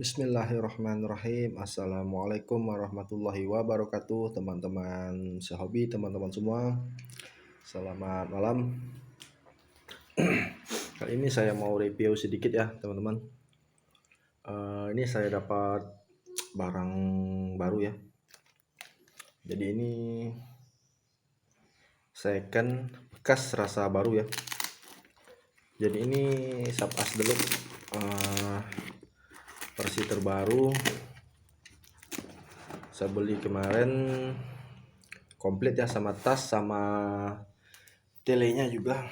Bismillahirrahmanirrahim. Assalamualaikum warahmatullahi wabarakatuh, teman-teman sehobi, teman-teman semua. Selamat malam. Kali ini saya mau review sedikit ya, teman-teman. Ini saya dapat barang baru ya. Jadi ini second bekas rasa baru ya. Jadi ini Sub As Deluxe versi terbaru. Saya beli kemarin komplit ya, sama tas sama telenya juga.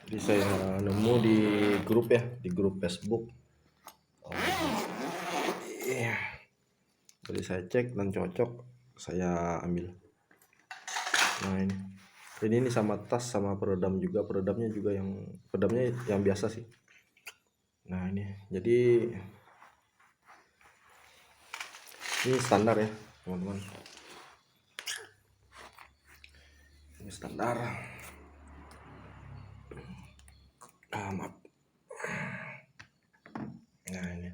Jadi saya nemu di grup ya, di grup Facebook. Iya. Jadi saya cek dan cocok, saya ambil. Nah ini. Jadi ini sama tas sama peredam juga, peredamnya yang biasa sih. Nah ini. Jadi ini standar ya, teman-teman. Ini standar. Maaf. Nah ini.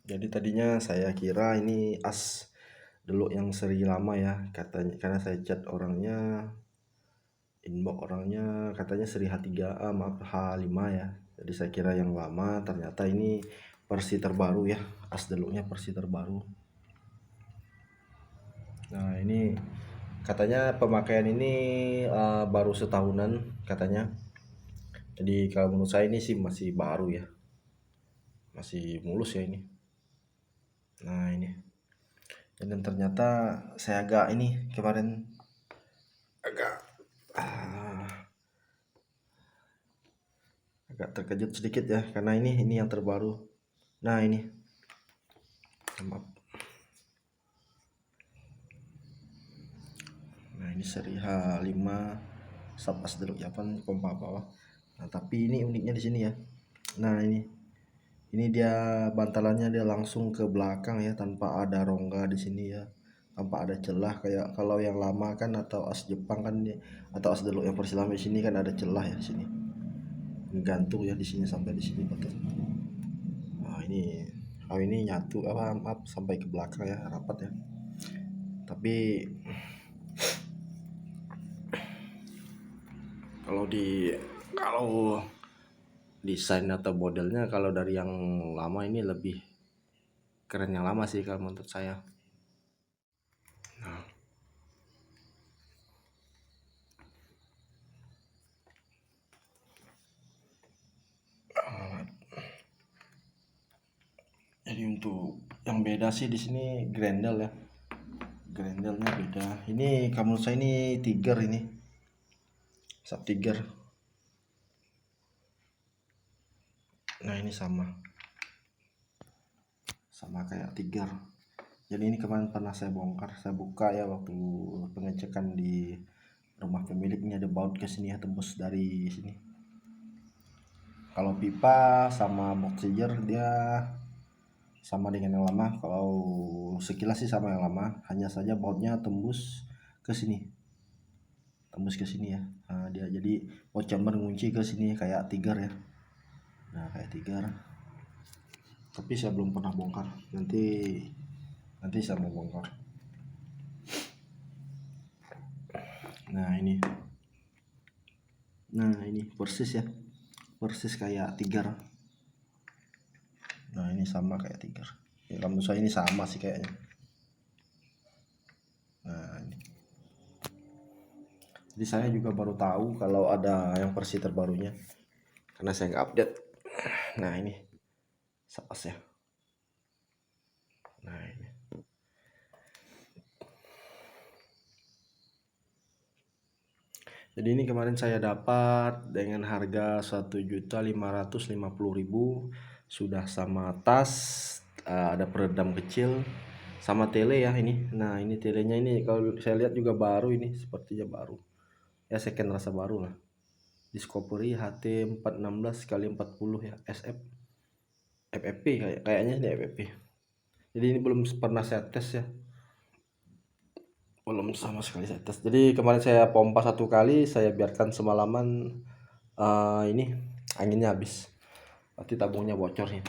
Jadi tadinya saya kira ini as dulu yang seri lama ya, katanya, karena saya chat orangnya, inbox orangnya katanya seri H3A, maaf H5 ya. Jadi saya kira yang lama, ternyata ini versi terbaru ya, as dulunya versi terbaru. Nah ini katanya pemakaian ini baru setahunan katanya. Jadi kalau menurut saya ini sih masih baru ya, masih mulus ya ini. Nah ini. Dan ternyata saya agak ini kemarin agak terkejut sedikit ya, karena ini yang terbaru. Nah ini, maaf. Nah ini seri H5 Sub As Deluxe Japan pompa bawah. Nah tapi ini uniknya di sini ya. Nah ini dia bantalannya dia langsung ke belakang ya, tanpa ada rongga di sini ya, tanpa ada celah kayak kalau yang lama kan, atau as Jepang kan atau as Deluxe yang versi lama di sini kan ada celah ya di sini. Gantung ya di sini sampai di sini betul. Nah ini nyatu maaf sampai ke belakang ya, rapat ya. Tapi kalau desain atau modelnya, kalau dari yang lama ini lebih keren yang lama sih kalau menurut saya. Nah, jadi untuk yang beda sih di sini grendel ya, grendelnya beda. Ini kamu saya ini Tiger, ini Sub Tiger. Nah ini sama kayak Tiger. Jadi ini kemarin pernah saya bongkar, saya buka ya waktu pengecekan di rumah pemilik. Ini ada baut ke sini ya, tembus dari sini. Kalau pipa sama box changer dia sama dengan yang lama. Kalau sekilas sih sama yang lama, hanya saja bautnya tembus ke sini, ya. Nah, dia jadi baut chamber ngunci ke sini kayak Tiger ya. Nah kayak Tiger, tapi saya belum pernah bongkar. Nanti saya mau bongkar. Nah ini persis ya, persis kayak Tiger. Nah ini sama kayak Tiger ya, menurut saya ini sama sih kayaknya. Nah ini, jadi saya juga baru tahu kalau ada yang versi terbarunya, karena saya nggak update. Nah ini Sub As ya. Nah ini, jadi ini kemarin saya dapat dengan harga 1.550.000, sudah sama tas, ada peredam kecil sama tele ya ini. Nah ini telenya ini kalau saya lihat juga baru, ini sepertinya baru ya, second rasa baru lah. Discovery HT 416 x 40 ya, SF FFP kayaknya ini FFP. Jadi ini belum pernah saya tes ya, belum sama sekali saya tes. Jadi kemarin saya pompa 1 kali, saya biarkan semalaman, ini anginnya habis, berarti tabungnya bocor nih.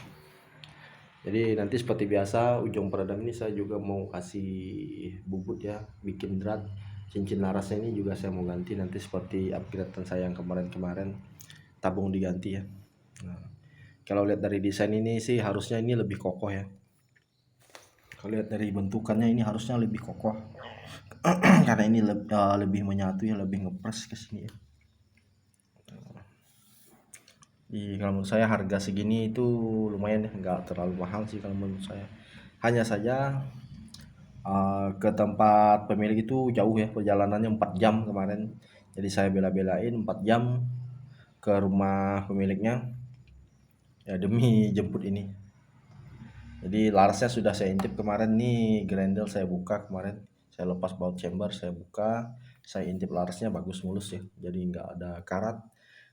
Jadi nanti seperti biasa ujung peredam ini saya juga mau kasih bubut ya, bikin drat. Cincin larasnya ini juga saya mau ganti nanti seperti upgradean saya yang kemarin-kemarin, tabung diganti ya. Nah, kalau lihat dari desain ini sih harusnya ini lebih kokoh ya. Kalau lihat dari bentukannya ini harusnya lebih kokoh. Karena ini lebih menyatu ya, lebih ngepres ke sini ya. Kalau menurut saya harga segini itu lumayan ya, nggak terlalu mahal sih kalau menurut saya. Hanya saja ke tempat pemilik itu jauh ya, perjalanannya 4 jam kemarin. Jadi saya bela-belain 4 jam ke rumah pemiliknya ya demi jemput ini. Jadi larasnya sudah saya intip kemarin nih, grendel saya buka kemarin. Saya lepas baut chamber, saya buka, saya intip larasnya bagus mulus ya. Jadi nggak ada karat,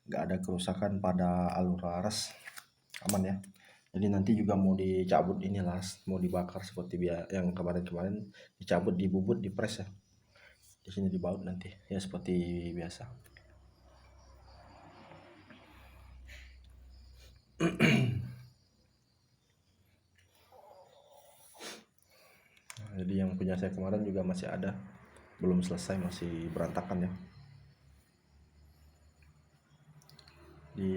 nggak ada kerusakan pada alur laras, aman ya. Jadi nanti juga mau dicabut ini laras, mau dibakar seperti yang kemarin-kemarin, dicabut, dibubut, dipres ya. Di sini dibaut nanti ya seperti biasa. Jadi yang punya saya kemarin juga masih ada, belum selesai, masih berantakan ya. Di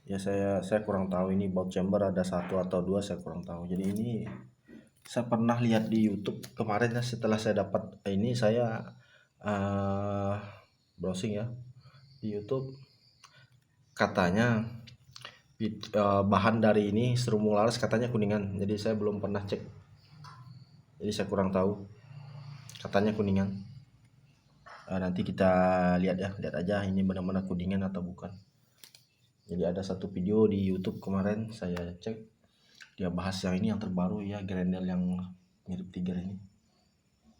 Ya saya kurang tahu ini baut chamber ada 1 atau 2, saya kurang tahu. Jadi ini saya pernah lihat di YouTube kemarin ya, setelah saya dapat ini saya browsing ya di YouTube, katanya bahan dari ini serumu laras katanya kuningan. Jadi saya belum pernah cek. Jadi saya kurang tahu. Katanya kuningan. Nanti kita lihat ya, lihat aja ini benar-benar kuningan atau bukan. Jadi ada satu video di YouTube kemarin saya cek, dia bahas yang ini yang terbaru ya, grendel yang mirip Tiger ini.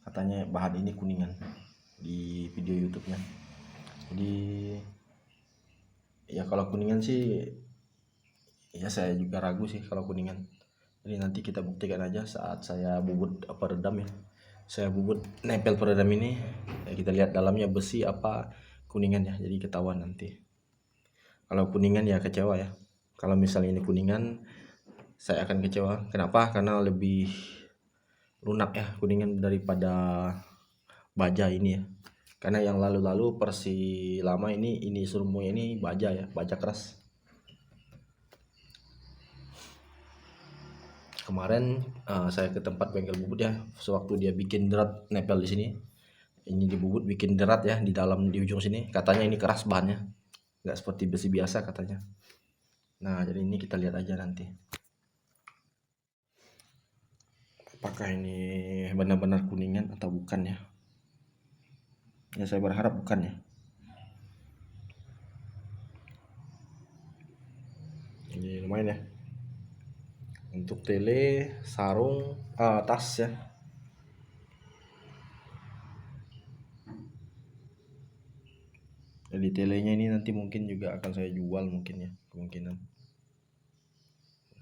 Katanya bahan ini kuningan di video YouTube-nya. Jadi ya kalau kuningan sih ya saya juga ragu sih kalau kuningan. Jadi nanti kita buktikan aja saat saya bubut peredam ya. Saya bubut nempel peredam ini, ya kita lihat dalamnya besi apa kuningan ya. Jadi ketahuan nanti. Kalau kuningan ya kecewa ya. Kalau misalnya ini kuningan, saya akan kecewa. Kenapa? Karena lebih lunak ya kuningan daripada baja ini ya. Karena yang lalu-lalu versi lama ini serumunya ini baja ya, baja keras. Kemarin saya ke tempat bengkel bubut ya, sewaktu dia bikin derat nempel di sini. Ini dibubut bikin derat ya di dalam di ujung sini. Katanya ini keras bahannya, nggak seperti besi biasa katanya. Nah jadi ini kita lihat aja nanti. Apakah ini benar-benar kuningan atau bukan ya? Ya saya berharap bukan ya. Ini lumayan ya. Untuk tele, sarung, tas ya. Jadi telenya ini nanti mungkin juga akan saya jual mungkin ya, kemungkinan.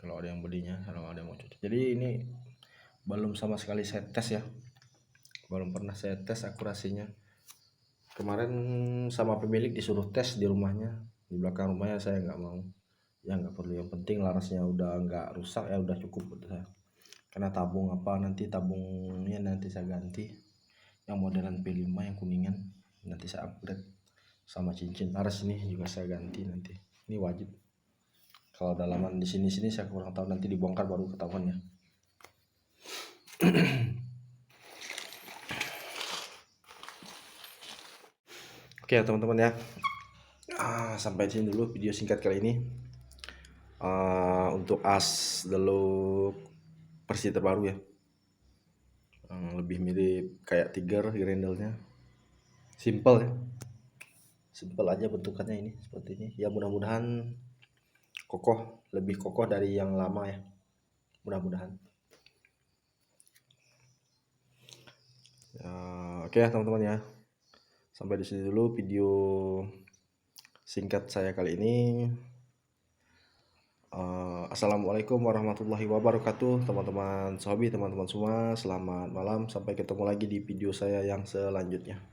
Kalau ada yang belinya, kalau ada yang mau cuci. Jadi ini belum sama sekali saya tes ya. Belum pernah saya tes akurasinya. Kemarin sama pemilik disuruh tes di rumahnya, di belakang rumahnya saya nggak mau. Ya nggak perlu, yang penting larasnya udah nggak rusak ya udah cukup buat saya. Karena tabung apa nanti tabungnya nanti saya ganti. Yang modelan P5 yang kuningan nanti saya upgrade. Sama cincin laras ini juga saya ganti nanti. Ini wajib. Kalau dalaman di sini saya kurang tahu, nanti dibongkar baru ketahuan ya. Oke ya teman-teman ya. Sampai sini dulu video singkat kali ini. Untuk as dulu versi terbaru ya. Lebih mirip kayak Tiger grendelnya. Simple ya. Simple aja bentukannya ini seperti ini. Ya mudah-mudahan kokoh, lebih kokoh dari yang lama ya. Mudah-mudahan. Oke ya teman-teman ya. Sampai di sini dulu video singkat saya kali ini. Assalamualaikum warahmatullahi wabarakatuh, teman-teman Sobi, teman-teman semua. Selamat malam, sampai ketemu lagi di video saya yang selanjutnya.